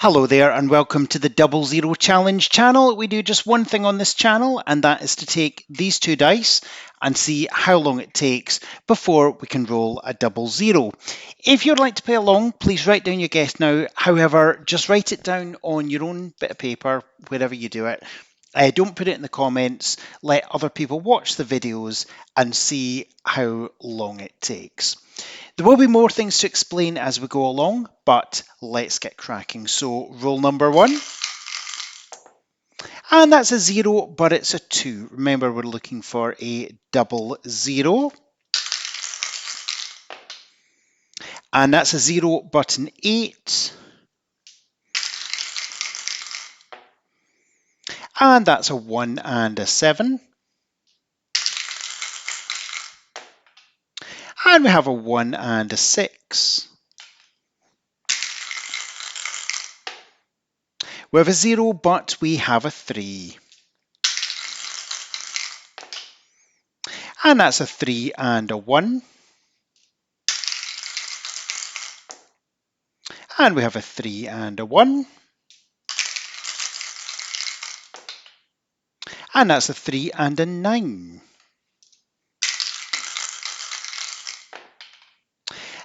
Hello there and welcome to the Double Zero Challenge channel. We do just one thing on this channel, and that is to take these two dice and see how long it takes before we can roll a double zero. If you'd like to play along, please write down your guess now. However, just write it down on your own bit of paper, wherever you do it. Don't put it in the comments. Let other people watch the videos and see how long it takes. There will be more things to explain as we go along, but let's get cracking. So roll number one, and that's a 0, but it's a 2. Remember, we're looking for a double 0. And that's a 0, but an 8. And that's a 1 and a 7. And we have a 1 and a 6. We have a 0, but we have a 3. And that's a 3 and a 1. And we have a 3 and a 1. And that's a 3 and a 9.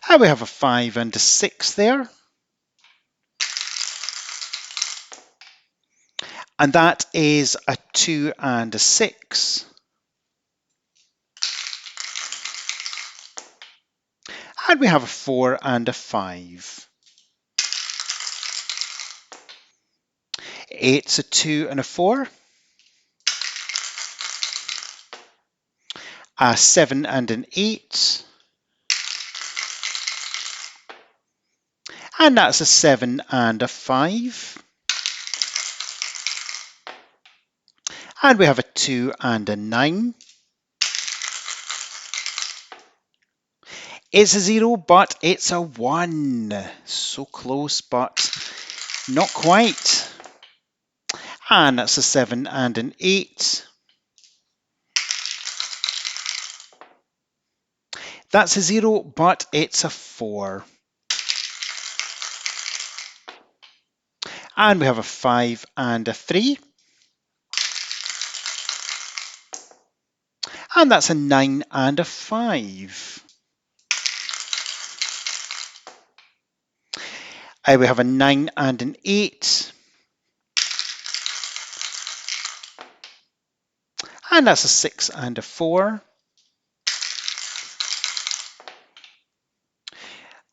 And we have a 5 and a 6 there. And that is a 2 and a 6. And we have a 4 and a 5. It's a 2 and a 4. A 7 and an 8. And that's a 7 and a 5. And we have a 2 and a 9. It's a 0, but it's a 1. So close, but not quite. And that's a 7 and an 8. That's a 0, but it's a 4. And we have a 5 and a 3. And that's a 9 and a 5. We have a 9 and an 8. And that's a 6 and a 4.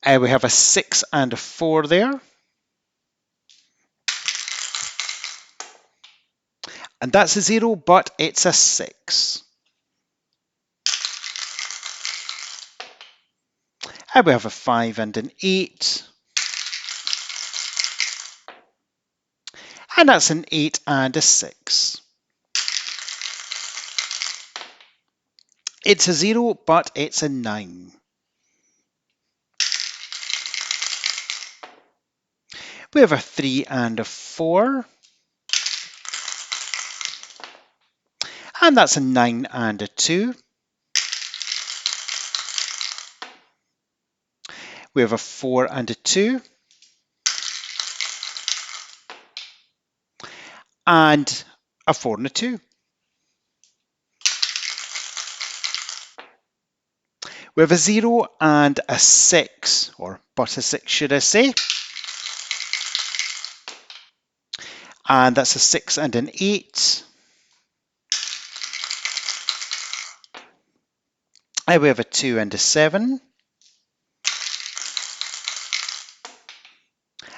We have a 6 and a 4 there. And that's a 0, but it's a 6. We have a 5 and an 8. And that's an 8 and a 6. It's a 0, but it's a 9. We have a 3 and a 4. And that's a 9 and a 2. We have a 4 and a 2. And a 4 and a 2. We have a 0 and a 6, or but a 6 should I say. And that's a 6 and an 8. We have a 2 and a 7.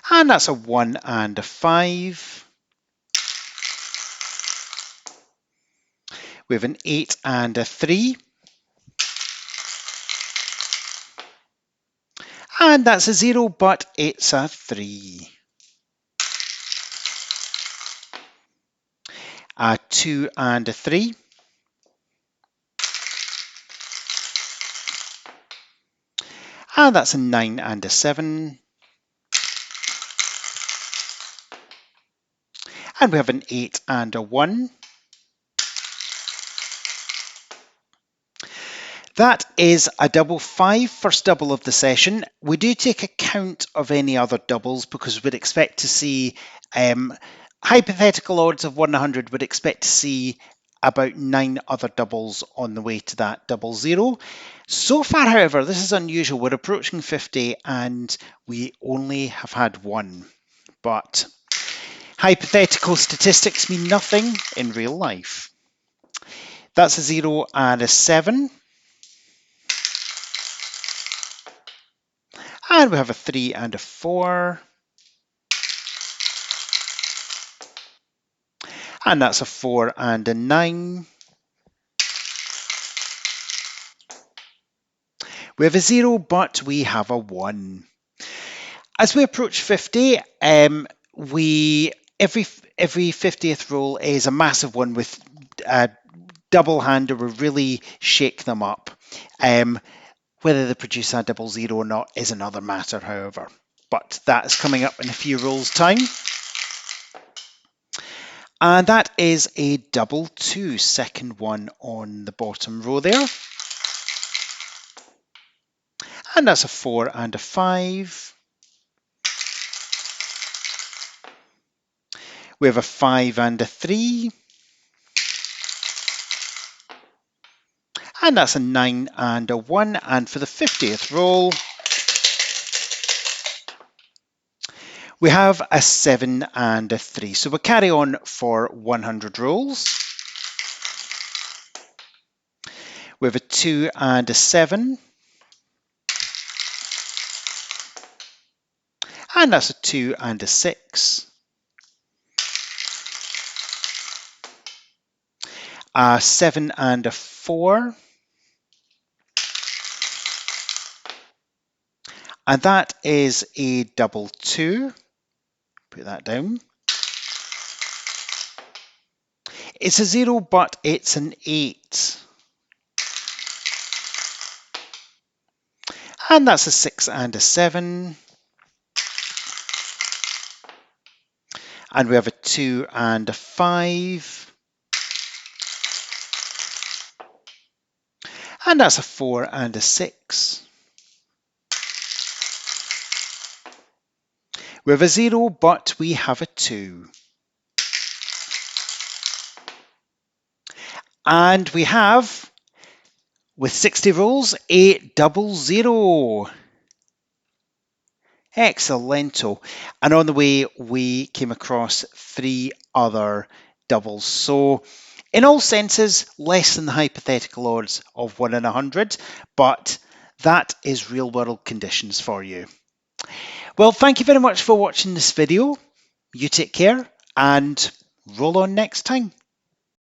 And that's a 1 and a 5. We have an 8 and a 3. And that's a 0, but it's a 3. A 2 and a 3. And that's a 9 and a 7. And we have an 8 and a 1. That is a double 5, first double of the session. We do take account of any other doubles because we'd expect to see hypothetical odds of 1 in 100, would expect to see about 9 other doubles on the way to that double zero. So far, however, this is unusual. We're approaching 50 and we only have had one. But hypothetical statistics mean nothing in real life. That's a 0 and a 7. And we have a 3 and a 4. And that's a 4 and a 9. We have a 0, but we have a 1. As we approach 50, every 50th roll is a massive one with a double hander will really shake them up. Whether they produce a double zero or not is another matter, however. But that's coming up in a few rolls' time. And that is a double 2, second one on the bottom row there. And that's a 4 and a 5. We have a 5 and a 3. And that's a 9 and a 1. And for the 50th roll, we have a 7 and a 3. So we'll carry on for 100 rolls. We have a 2 and a 7. And that's a 2 and a 6. A 7 and a 4. And that is a double 2. Put that down. It's a 0, but it's an 8. And that's a 6 and a 7. And we have a 2 and a 5. And that's a 4 and a 6. We have a 0, but we have a 2. And we have, with 60 rolls, a double 0. Excellento. And on the way, we came across 3 other doubles. So, in all senses, less than the hypothetical odds of 1 in 100, but that is real world conditions for you. Well, thank you very much for watching this video. You take care and roll on next time.